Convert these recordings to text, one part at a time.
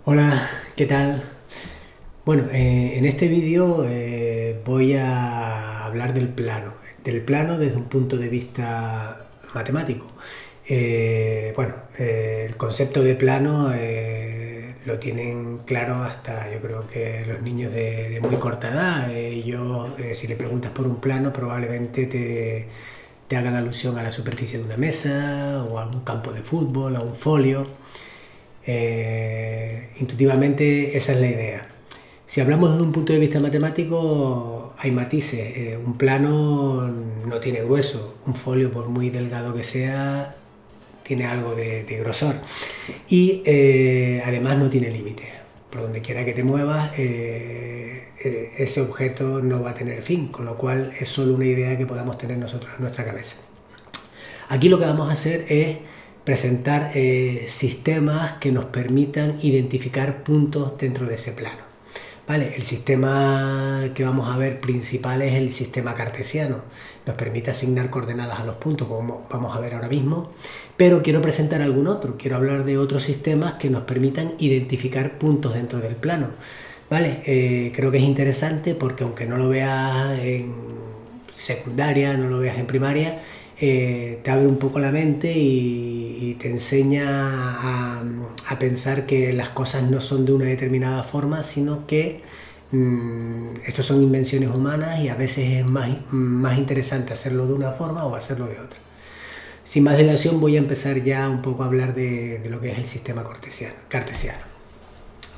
Hola, ¿qué tal? Bueno, en este vídeo voy a hablar del plano desde un punto de vista matemático. El concepto de plano lo tienen claro hasta yo creo que los niños de muy corta edad. Si le preguntas por un plano, probablemente te hagan alusión a la superficie de una mesa o a un campo de fútbol, a un folio. Intuitivamente esa es la idea. Si hablamos desde un punto de vista matemático, hay matices. Un plano no tiene grueso, un folio, por muy delgado que sea, tiene algo de grosor. Y además no tiene límite. Por donde quiera que te muevas, ese objeto no va a tener fin, con lo cual es solo una idea que podamos tener nosotros en nuestra cabeza. Aquí lo que vamos a hacer es presentar sistemas que nos permitan identificar puntos dentro de ese plano. ¿Vale? El sistema que vamos a ver principal es el sistema cartesiano. Nos permite asignar coordenadas a los puntos, como vamos a ver ahora mismo, pero quiero presentar algún otro. Quiero hablar de otros sistemas que nos permitan identificar puntos dentro del plano. ¿Vale? Creo que es interesante porque aunque no lo veas en secundaria, no lo veas en primaria, te abre un poco la mente y te enseña a pensar que las cosas no son de una determinada forma, sino que estos son invenciones humanas y a veces es más interesante hacerlo de una forma o hacerlo de otra. Sin más dilación voy a empezar ya un poco a hablar de lo que es el sistema cartesiano.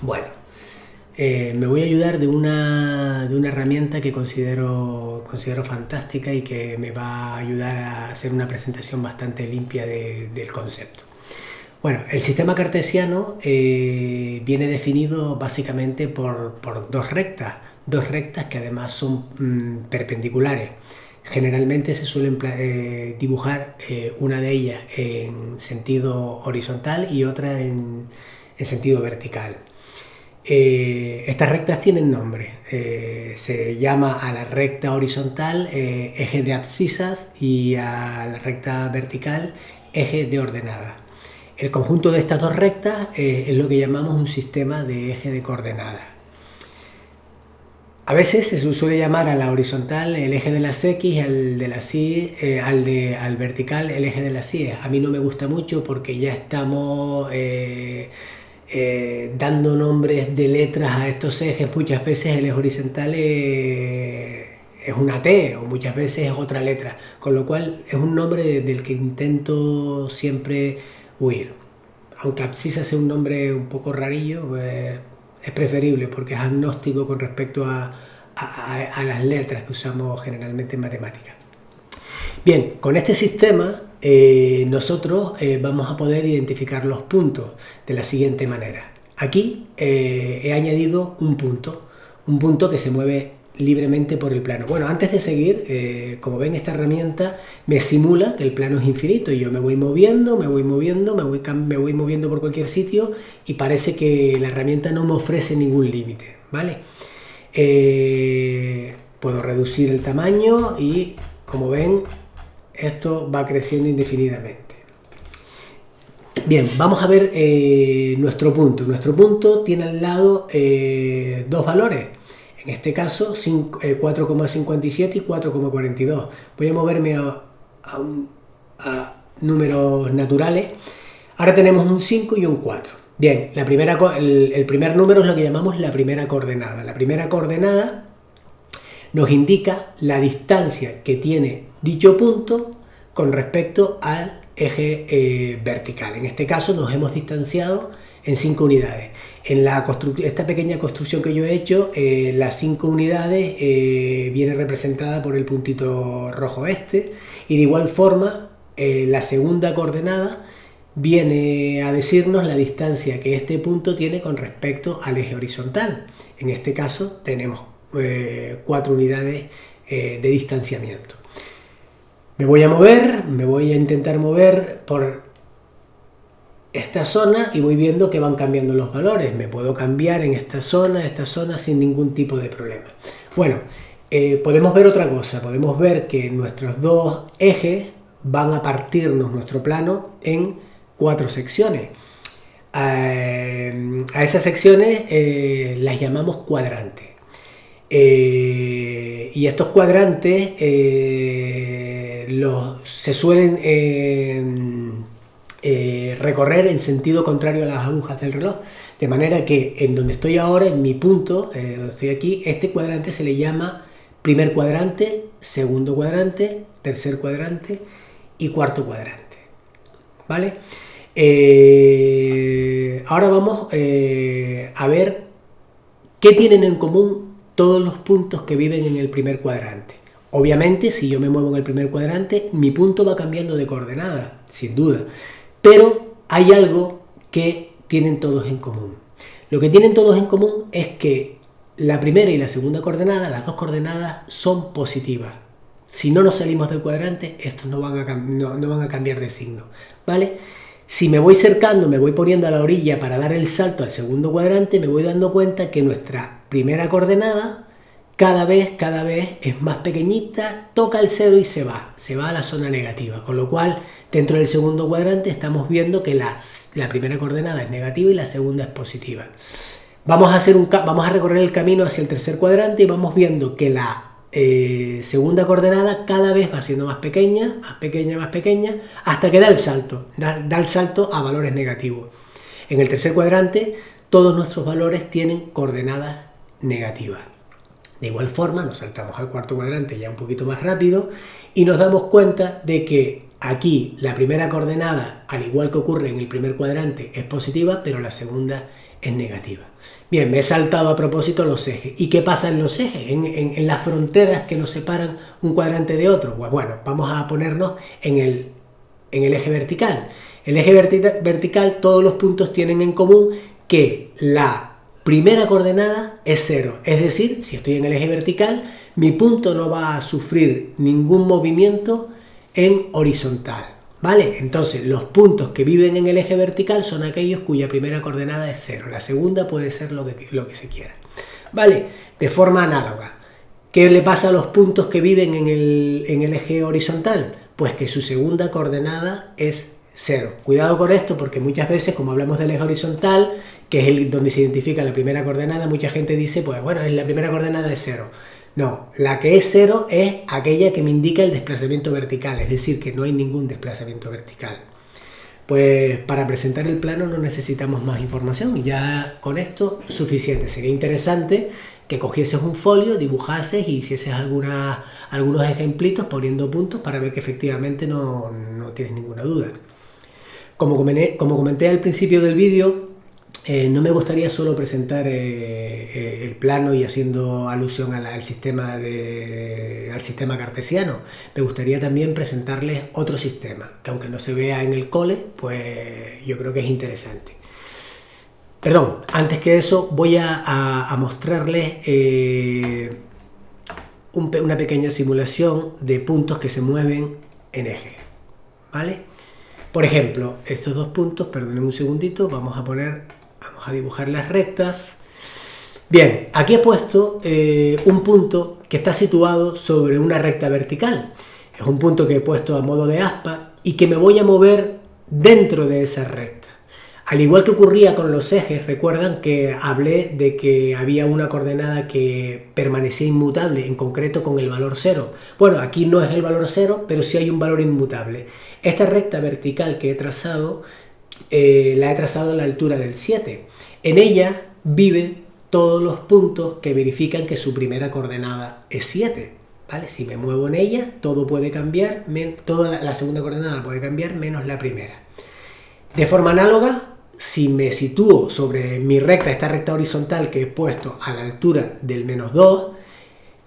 Bueno, me voy a ayudar de una herramienta que considero fantástica y que me va a ayudar a hacer una presentación bastante limpia del concepto. Bueno, el sistema cartesiano viene definido básicamente por dos rectas que además son perpendiculares. Generalmente se suelen dibujar una de ellas en sentido horizontal y otra en sentido vertical. Estas rectas tienen nombre. Se llama a la recta horizontal eje de abscisas y a la recta vertical eje de ordenadas. El conjunto de estas dos rectas es lo que llamamos un sistema de eje de coordenadas. A veces se suele llamar a la horizontal el eje de las X y al de las Y, al vertical el eje de las Y. A mí no me gusta mucho porque ya estamos dando nombres de letras a estos ejes. Muchas veces el eje horizontal es una T o muchas veces es otra letra, con lo cual es un nombre del que intento siempre huir. Aunque abscisa sea un nombre un poco rarillo, pues es preferible porque es agnóstico con respecto a las letras que usamos generalmente en matemáticas. Bien, con este sistema nosotros vamos a poder identificar los puntos de la siguiente manera. Aquí he añadido un punto que se mueve libremente por el plano. Bueno, antes de seguir, como ven, esta herramienta me simula que el plano es infinito y yo me voy moviendo, me voy moviendo por cualquier sitio y parece que la herramienta no me ofrece ningún límite, ¿vale? Puedo reducir el tamaño y, como ven, esto va creciendo indefinidamente. Bien, vamos a ver nuestro punto. Nuestro punto tiene al lado dos valores. En este caso 4,57 y 4,42. Voy a moverme a números naturales. Ahora tenemos un 5 y un 4. Bien, el primer número es lo que llamamos la primera coordenada. La primera coordenada nos indica la distancia que tiene dicho punto con respecto al eje vertical. En este caso nos hemos distanciado en 5 unidades. En esta pequeña construcción que yo he hecho, las 5 unidades viene representada por el puntito rojo este, y de igual forma la segunda coordenada viene a decirnos la distancia que este punto tiene con respecto al eje horizontal. En este caso tenemos 4 unidades de distanciamiento. Me voy a intentar mover por esta zona y voy viendo que van cambiando los valores. Me puedo cambiar en esta zona sin ningún tipo de problema. Bueno, podemos ver otra cosa. Podemos ver que nuestros dos ejes van a partirnos nuestro plano en 4 secciones. A esas secciones las llamamos cuadrantes. Y estos cuadrantes se suelen recorrer en sentido contrario a las agujas del reloj, de manera que en donde estoy ahora, en mi punto, donde estoy aquí, este cuadrante se le llama primer cuadrante, segundo cuadrante, tercer cuadrante y cuarto cuadrante, ¿vale? Ahora vamos a ver qué tienen en común todos los puntos que viven en el primer cuadrante. Obviamente, si yo me muevo en el primer cuadrante, mi punto va cambiando de coordenada, sin duda. Pero hay algo que tienen todos en común. Lo que tienen todos en común es que la primera y la segunda coordenada, las dos coordenadas, son positivas. Si no nos salimos del cuadrante, estos no van a cambiar de signo, ¿vale? Si me voy cercando, me voy poniendo a la orilla para dar el salto al segundo cuadrante, me voy dando cuenta que nuestra primera coordenada cada vez es más pequeñita, toca el 0 y se va a la zona negativa, con lo cual dentro del segundo cuadrante estamos viendo que la primera coordenada es negativa y la segunda es positiva. Vamos a recorrer el camino hacia el tercer cuadrante y vamos viendo que la segunda coordenada cada vez va siendo más pequeña, hasta que da el salto a valores negativos. En el tercer cuadrante todos nuestros valores tienen coordenadas negativas. De igual forma nos saltamos al cuarto cuadrante ya un poquito más rápido y nos damos cuenta de que aquí la primera coordenada, al igual que ocurre en el primer cuadrante, es positiva, pero la segunda es negativa. Bien, me he saltado a propósito los ejes. ¿Y qué pasa en los ejes? En las fronteras que nos separan un cuadrante de otro. Bueno, vamos a ponernos en el eje vertical. El eje vertical, todos los puntos tienen en común que la primera coordenada es 0. Es decir, si estoy en el eje vertical, mi punto no va a sufrir ningún movimiento en horizontal, ¿vale? Entonces, los puntos que viven en el eje vertical son aquellos cuya primera coordenada es 0. La segunda puede ser lo que se quiera, ¿vale? De forma análoga, ¿qué le pasa a los puntos que viven en el eje horizontal? Pues que su segunda coordenada es 0. Cuidado con esto porque muchas veces, como hablamos del eje horizontal, que es donde se identifica la primera coordenada, mucha gente dice, pues bueno, la primera coordenada es 0. No, la que es 0 es aquella que me indica el desplazamiento vertical, es decir, que no hay ningún desplazamiento vertical. Pues para presentar el plano no necesitamos más información, ya con esto suficiente. Sería interesante que cogieses un folio, dibujases y hicieses algunos ejemplitos poniendo puntos para ver que efectivamente no tienes ninguna duda. Como comenté al principio del vídeo, no me gustaría solo presentar el plano y haciendo alusión al sistema cartesiano. Me gustaría también presentarles otro sistema, que aunque no se vea en el cole, pues yo creo que es interesante. Perdón, antes que eso voy a mostrarles una pequeña simulación de puntos que se mueven en eje, ¿vale? Por ejemplo, estos dos puntos, perdonen un segundito, vamos a dibujar las rectas. Bien, aquí he puesto un punto que está situado sobre una recta vertical. Es un punto que he puesto a modo de aspa y que me voy a mover dentro de esa recta. Al igual que ocurría con los ejes, recuerdan que hablé de que había una coordenada que permanecía inmutable, en concreto con el valor 0. Bueno, aquí no es el valor 0, pero sí hay un valor inmutable. Esta recta vertical que he trazado, la he trazado a la altura del 7. En ella viven todos los puntos que verifican que su primera coordenada es 7. ¿Vale? Si me muevo en ella, todo puede cambiar, toda la segunda coordenada puede cambiar menos la primera. De forma análoga, si me sitúo sobre mi recta, esta recta horizontal que he puesto a la altura del -2,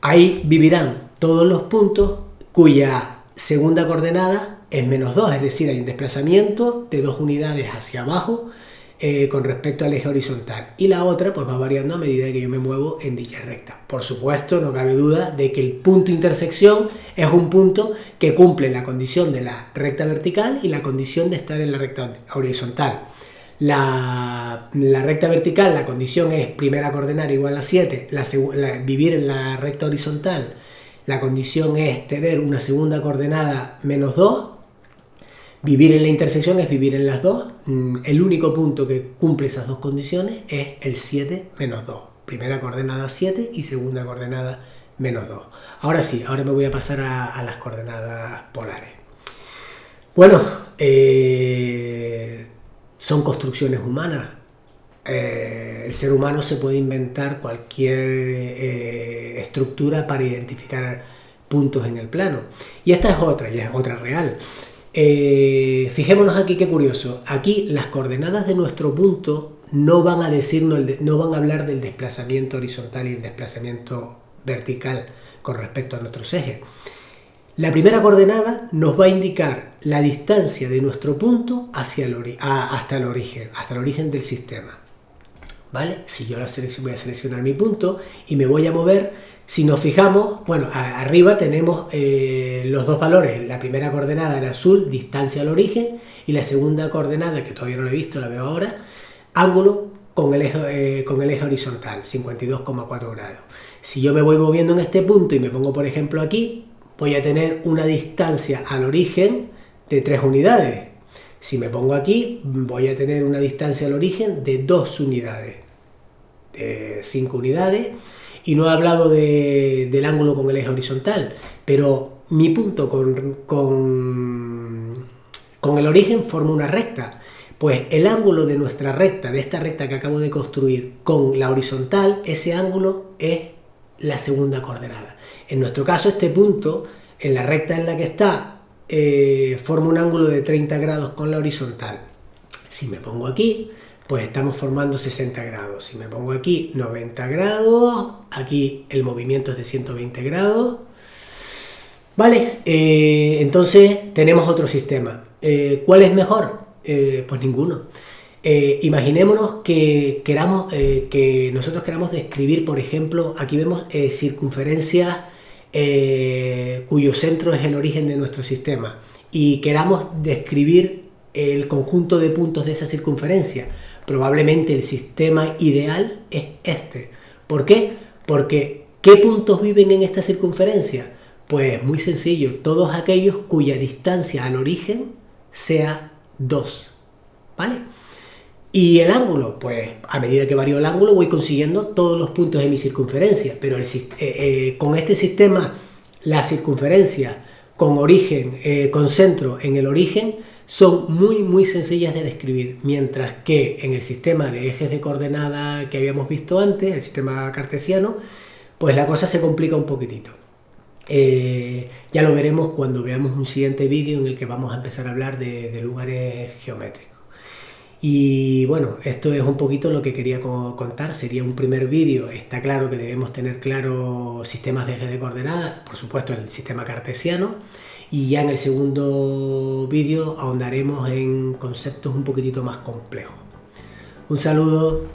ahí vivirán todos los puntos cuya segunda coordenada es -2, es decir, hay un desplazamiento de 2 unidades hacia abajo con respecto al eje horizontal, y la otra pues va variando a medida que yo me muevo en dicha recta. Por supuesto, no cabe duda de que el punto intersección es un punto que cumple la condición de la recta vertical y la condición de estar en la recta horizontal. La recta vertical, la condición es primera coordenada igual a 7, vivir en la recta horizontal, la condición es tener una segunda coordenada -2, Vivir en la intersección es vivir en las dos. El único punto que cumple esas dos condiciones es el 7 menos 2. Primera coordenada 7 y segunda coordenada menos 2. Ahora sí, ahora me voy a pasar a las coordenadas polares. Bueno, son construcciones humanas. El ser humano se puede inventar cualquier estructura para identificar puntos en el plano. Y esta es otra, ya es otra real. Fijémonos aquí, qué curioso. Aquí las coordenadas de nuestro punto no van a decirnos, no van a hablar del desplazamiento horizontal y el desplazamiento vertical con respecto a nuestros ejes. La primera coordenada nos va a indicar la distancia de nuestro punto hacia hasta el origen del sistema. ¿Vale? Si yo voy a seleccionar mi punto y me voy a mover, si nos fijamos, bueno, arriba tenemos los dos valores. La primera coordenada en azul, distancia al origen, y la segunda coordenada, que todavía no la he visto, la veo ahora, ángulo con el eje horizontal, 52,4 grados. Si yo me voy moviendo en este punto y me pongo, por ejemplo, aquí, voy a tener una distancia al origen de 3 unidades. Si me pongo aquí, voy a tener una distancia al origen de 2 unidades, de 5 unidades. Y no he hablado del ángulo con el eje horizontal, pero mi punto con el origen forma una recta. Pues el ángulo de nuestra recta, de esta recta que acabo de construir, con la horizontal, ese ángulo es la segunda coordenada. En nuestro caso, este punto, en la recta en la que está, forma un ángulo de 30 grados con la horizontal. Si me pongo aquí, pues estamos formando 60 grados. Si me pongo aquí, 90 grados. Aquí el movimiento es de 120 grados. Vale, entonces tenemos otro sistema. ¿Cuál es mejor? Pues ninguno. Imaginémonos que nosotros queramos describir, por ejemplo, aquí vemos circunferencias cuyo centro es el origen de nuestro sistema, y queramos describir el conjunto de puntos de esa circunferencia. Probablemente el sistema ideal es este. ¿Por qué? Porque ¿qué puntos viven en esta circunferencia? Pues muy sencillo, todos aquellos cuya distancia al origen sea 2, ¿vale? Y el ángulo, pues a medida que varío el ángulo voy consiguiendo todos los puntos de mi circunferencia, pero con este sistema la circunferencia con origen, con centro en el origen, son muy sencillas de describir, mientras que en el sistema de ejes de coordenada que habíamos visto antes, el sistema cartesiano, pues la cosa se complica un poquitito. Ya lo veremos cuando veamos un siguiente vídeo en el que vamos a empezar a hablar de lugares geométricos. Y bueno, esto es un poquito lo que quería contar. Sería un primer vídeo. Está claro que debemos tener claro sistemas de ejes de coordenadas, por supuesto el sistema cartesiano, y ya en el segundo vídeo ahondaremos en conceptos un poquitito más complejos. Un saludo.